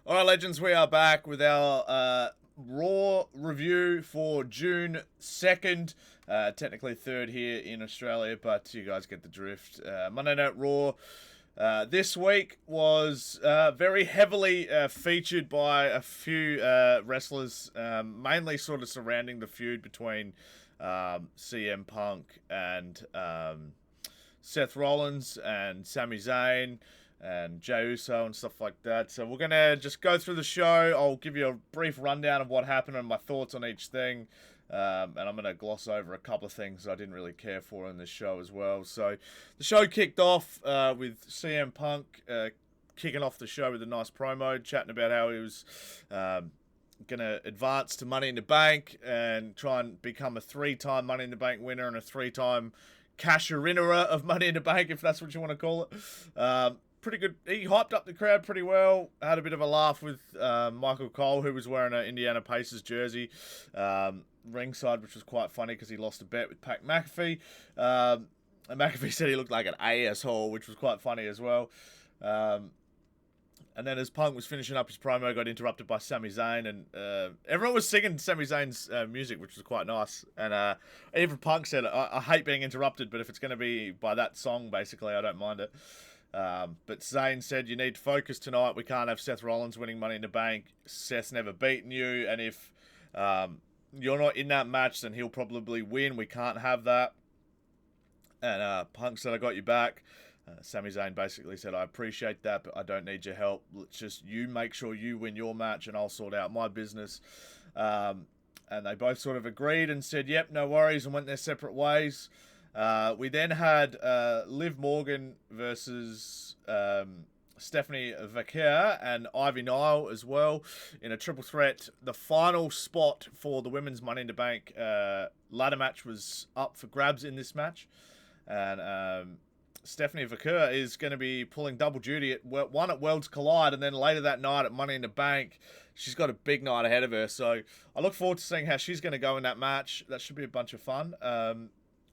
All right, legends, we are back with our Raw review for June 2nd. Technically 3rd here in Australia, but you guys get the drift. Monday Night Raw this week was very heavily featured by a few wrestlers, mainly sort of surrounding the feud between CM Punk and Seth Rollins and Sami Zayn and Jey Uso and stuff like that. So we're going to just go through the show. I'll give you a brief rundown of what happened and my thoughts on each thing. And I'm going to gloss over a couple of things I didn't really care for in this show as well. So the show kicked off with CM Punk kicking off the show with a nice promo, chatting about how he was going to advance to Money in the Bank and try and become a 3-time Money in the Bank winner and a 3-time casher-inner of Money in the Bank, if that's what you want to call it. Pretty good. He hyped up the crowd pretty well. Had a bit of a laugh with Michael Cole, who was wearing an Indiana Pacers jersey ringside, which was quite funny because he lost a bet with Pat McAfee. And McAfee said he looked like an asshole, which was quite funny as well. And then as Punk was finishing up his promo, got interrupted by Sami Zayn, and everyone was singing Sami Zayn's music, which was quite nice. And even Punk said, I hate being interrupted, but if it's going to be by that song, basically, I don't mind it. But Zayn said, you need to focus tonight. We can't have Seth Rollins winning Money in the Bank. Seth's never beaten you, and if you're not in that match, then he'll probably win. We can't have that. And Punk said, I got you back. Sami Zayn basically said, I appreciate that, but I don't need your help. Let's just you make sure you win your match, and I'll sort out my business. And they both sort of agreed and said, yep, no worries, and went their separate ways. We then had Liv Morgan versus Stephanie Vaquer and Ivy Nile as well in a triple threat. The final spot for the women's Money in the Bank ladder match was up for grabs in this match. And Stephanie Vaquer is going to be pulling double duty at one at Worlds Collide, and then later that night at Money in the Bank. She's got a big night ahead of her, so I look forward to seeing how she's going to go in that match. That should be a bunch of fun.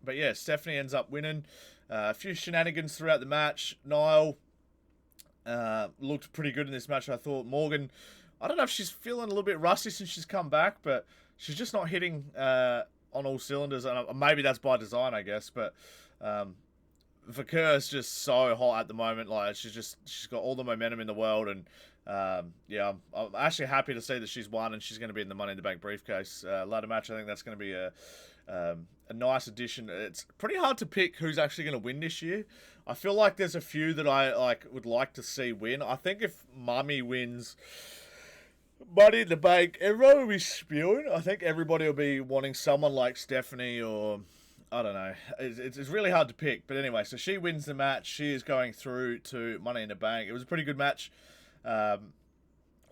But yeah, Stephanie ends up winning. A few shenanigans throughout the match. Niall looked pretty good in this match, I thought. Morgan, I don't know if she's feeling a little bit rusty since she's come back, but she's just not hitting on all cylinders. And maybe that's by design, I guess. But Vaquer's just so hot at the moment. Like she's got all the momentum in the world, and yeah, I'm actually happy to see that she's won and she's going to be in the Money in the Bank briefcase ladder match. I think that's going to be a nice addition. It's pretty hard to pick who's actually going to win this year. I feel like there's a few that I would like to see win. I think if Mummy wins Money in the Bank, everyone will be spewing. I think everybody will be wanting someone like Stephanie or I don't know. It's really hard to pick. But anyway, so she wins the match. She is going through to Money in the Bank. It was a pretty good match.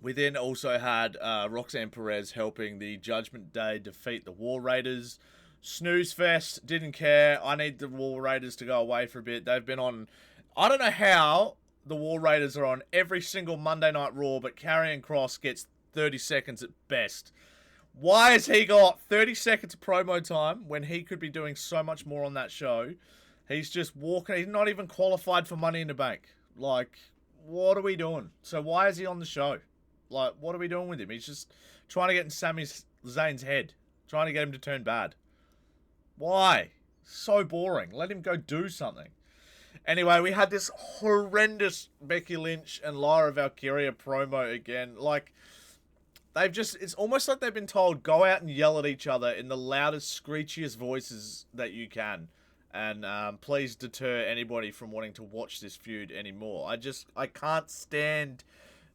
We then also had Roxanne Perez helping the Judgment Day defeat the War Raiders. Snooze fest. Didn't care. I need the War Raiders to go away for a bit. They've been on... I don't know how the War Raiders are on every single Monday Night Raw, but Karrion Kross gets 30 seconds at best. Why has he got 30 seconds of promo time when he could be doing so much more on that show? He's just walking. He's not even qualified for Money in the Bank. Like, what are we doing? So why is he on the show? Like, what are we doing with him? He's just trying to get in Sami Zayn's head. Trying to get him to turn bad. Why? So boring. Let him go do something. Anyway, we had this horrendous Becky Lynch and Lyra Valkyria promo again. Like... it's almost like they've been told, go out and yell at each other in the loudest, screechiest voices that you can. And please deter anybody from wanting to watch this feud anymore. I can't stand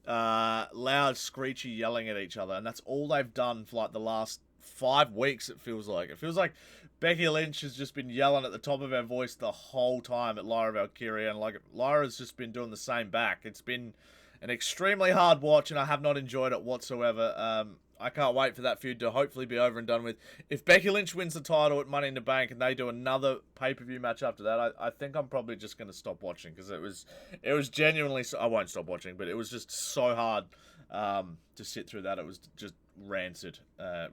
loud, screechy yelling at each other. And that's all they've done for like the last 5 weeks, it feels like. It feels like Becky Lynch has just been yelling at the top of her voice the whole time at Lyra Valkyria. And like Lyra's just been doing the same back. It's been an extremely hard watch, and I have not enjoyed it whatsoever. I can't wait for that feud to hopefully be over and done with. If Becky Lynch wins the title at Money in the Bank and they do another pay-per-view match after that, I think I'm probably just going to stop watching because it was genuinely... I won't stop watching, but it was just so hard to sit through that. It was just rancid.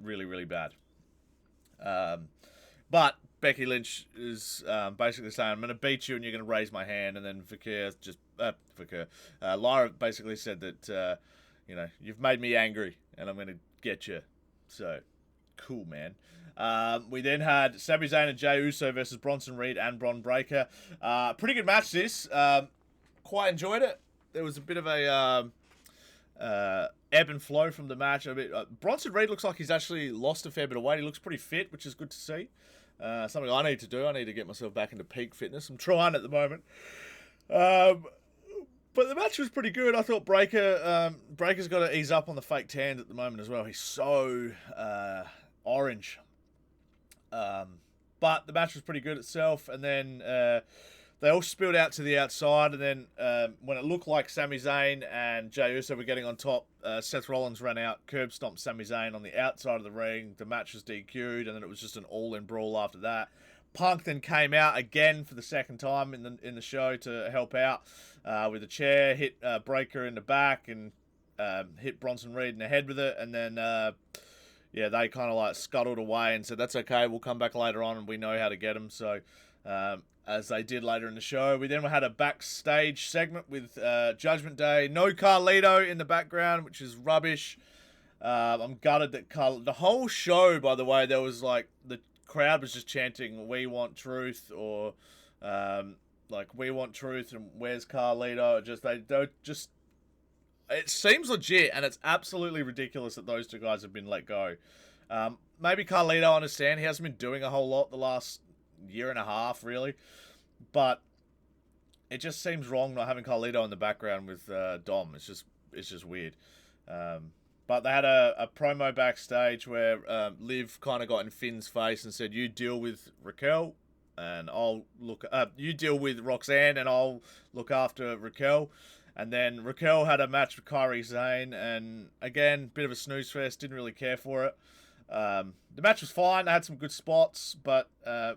Really, really bad. But Becky Lynch is basically saying, I'm going to beat you and you're going to raise my hand. And then Lyra basically said that you know, you've made me angry, and I'm going to get you. So, cool, man. We then had Sami Zayn and Jey Uso versus Bronson Reed and Bron Breakker. Pretty good match, this. Quite enjoyed it. There was a bit of a ebb and flow from the match. Bronson Reed looks like he's actually lost a fair bit of weight. He looks pretty fit, which is good to see. Something I need to do. I need to get myself back into peak fitness. I'm trying at the moment. But the match was pretty good. I thought Breakker's got to ease up on the fake tans at the moment as well. He's so orange. But the match was pretty good itself. And then they all spilled out to the outside. And then when it looked like Sami Zayn and Jey Uso were getting on top, Seth Rollins ran out, curb stomped Sami Zayn on the outside of the ring. The match was DQ'd, and then it was just an all-in brawl after that. Punk then came out again for the second time in the show to help out with a chair, hit Breakker in the back, and hit Bronson Reed in the head with it. And then, they kind of like scuttled away and said, that's okay, we'll come back later on and we know how to get him. So, as they did later in the show, we then had a backstage segment with Judgment Day. No Carlito in the background, which is rubbish. I'm gutted that the whole show, by the way, there was like the crowd was just chanting, we want truth, or we want truth, and where's Carlito? It seems legit, and it's absolutely ridiculous that those two guys have been let go. Maybe Carlito, I understand, he hasn't been doing a whole lot the last year and a half, really, but it just seems wrong not having Carlito in the background with Dom. It's just weird. But they had a promo backstage where Liv kind of got in Finn's face and said, you deal with Raquel, and I'll look... you deal with Roxanne, and I'll look after Raquel. And then Raquel had a match with Kairi Sane, and again, bit of a snooze fest, didn't really care for it. The match was fine, they had some good spots, but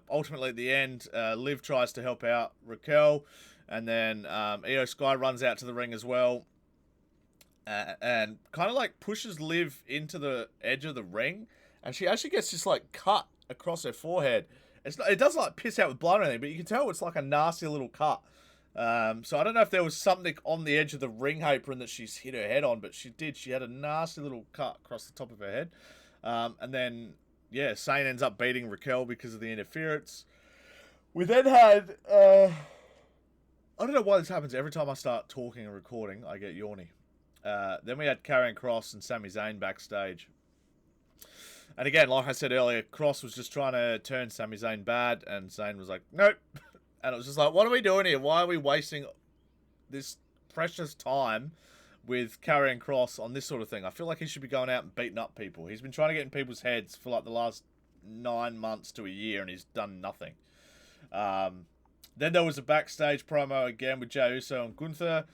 ultimately at the end, Liv tries to help out Raquel, and then Io Sky runs out to the ring as well. And kind of like pushes Liv into the edge of the ring, and she actually gets this like cut across her forehead. It doesn't like piss out with blood or anything, but you can tell it's like a nasty little cut. So I don't know if there was something on the edge of the ring apron that she's hit her head on, but she did. She had a nasty little cut across the top of her head. And then, Sane ends up beating Raquel because of the interference. We then had... I don't know why this happens. Every time I start talking and recording, I get yawny. Then we had Karrion Kross and Sami Zayn backstage. And again, like I said earlier, Kross was just trying to turn Sami Zayn bad, and Zayn was like, nope. And it was just like, what are we doing here? Why are we wasting this precious time with Karrion Kross on this sort of thing? I feel like he should be going out and beating up people. He's been trying to get in people's heads for like the last 9 months to a year, and he's done nothing. Then there was a backstage promo again with Jey Uso and Gunther.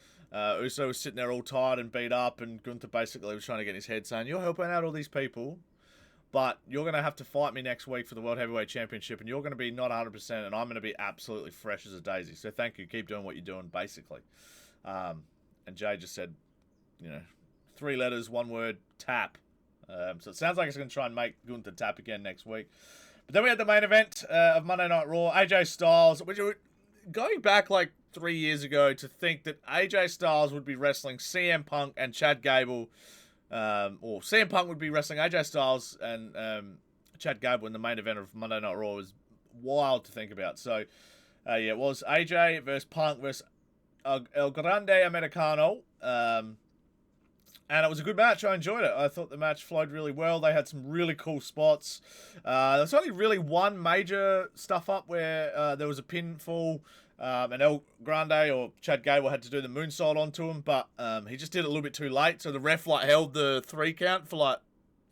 Uso was sitting there all tired and beat up, and Gunther basically was trying to get in his head saying, you're helping out all these people, but you're going to have to fight me next week for the World Heavyweight Championship, and you're going to be not 100%, and I'm going to be absolutely fresh as a daisy. So thank you. Keep doing what you're doing, basically. And Jay just said, 3 letters, 1 word, tap. So it sounds like it's going to try and make Gunther tap again next week. But then we had the main event of Monday Night Raw, AJ Styles, which going back like 3 years ago to think that AJ Styles would be wrestling CM Punk and Chad Gable, or CM Punk would be wrestling AJ Styles and Chad Gable in the main event of Monday Night Raw was wild to think about. So, it was AJ versus Punk versus El Grande Americano, and it was a good match. I enjoyed it. I thought the match flowed really well. They had some really cool spots. There was only really one major stuff up where there was a pinfall, and El Grande or Chad Gable had to do the moonsault onto him, but he just did it a little bit too late. So the ref held the 3 count for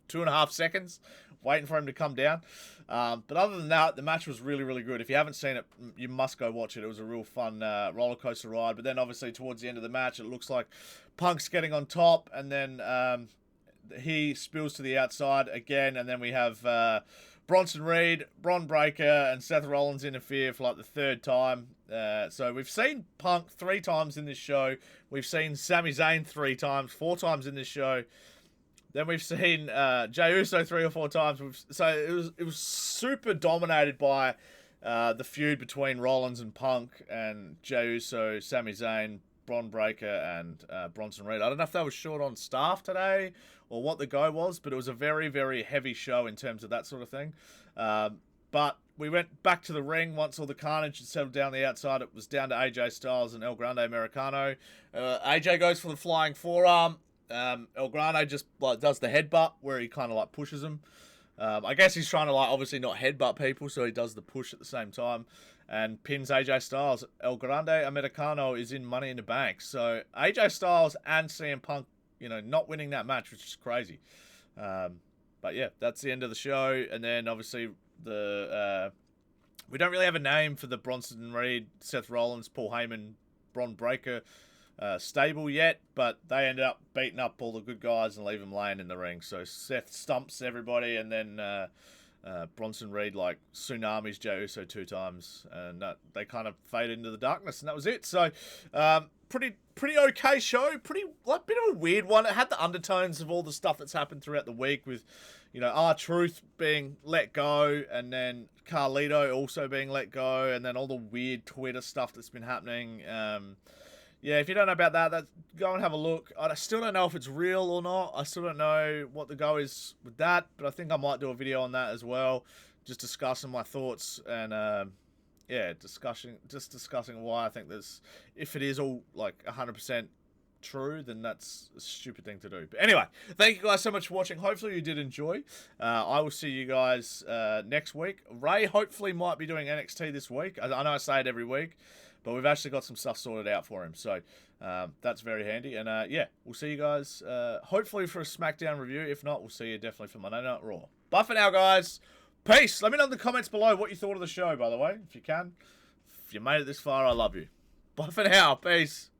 2.5 seconds, waiting for him to come down. But other than that, the match was really, really good. If you haven't seen it, you must go watch it. It was a real fun roller coaster ride. But then obviously towards the end of the match, it looks like Punk's getting on top, and then he spills to the outside again, and then we have Bronson Reed, Bron Breakker, and Seth Rollins interfere for the 3rd time. So we've seen Punk 3 times in this show. We've seen Sami Zayn 3 times, 4 times in this show. Then we've seen Jey Uso 3 or 4 times. So it was super dominated by the feud between Rollins and Punk, and Jey Uso, Sami Zayn, Bron Breakker and Bronson Reed. I don't know if they were short on staff today or what the go was, but it was a very, very heavy show in terms of that sort of thing. But we went back to the ring once all the carnage had settled down the outside. It was down to AJ Styles and El Grande Americano. AJ goes for the flying forearm. El Grande just does the headbutt where he kind of like pushes him. I guess he's trying to like obviously not headbutt people, so he does the push at the same time and pins AJ Styles. El Grande Americano is in Money in the Bank, so AJ Styles and CM Punk, not winning that match, which is crazy. But yeah, that's the end of the show, and then obviously we don't really have a name for the Bronson Reed, Seth Rollins, Paul Heyman, Bron Breakker stable yet, but they ended up beating up all the good guys and leave them laying in the ring. So Seth stumps everybody, and then Bronson Reed like tsunamis Jey Uso 2 times, and they kind of faded into the darkness, and that was it. So pretty okay show, pretty like bit of a weird one. It had the undertones of all the stuff that's happened throughout the week with R-Truth being let go, and then Carlito also being let go, and then all the weird Twitter stuff that's been happening. Yeah, if you don't know about that, go and have a look. I still don't know if it's real or not. I still don't know what the go is with that, but I think I might do a video on that as well, just discussing my thoughts and discussing why I think if it is all like 100% true, then that's a stupid thing to do. But anyway, thank you guys so much for watching. Hopefully you did enjoy. I will see you guys next week. Ray hopefully might be doing NXT this week. I know I say it every week, but we've actually got some stuff sorted out for him. So that's very handy. And yeah, we'll see you guys hopefully for a SmackDown review. If not, we'll see you definitely for Monday Night Raw. Bye for now, guys. Peace. Let me know in the comments below what you thought of the show, by the way, if you can. If you made it this far, I love you. Bye for now. Peace.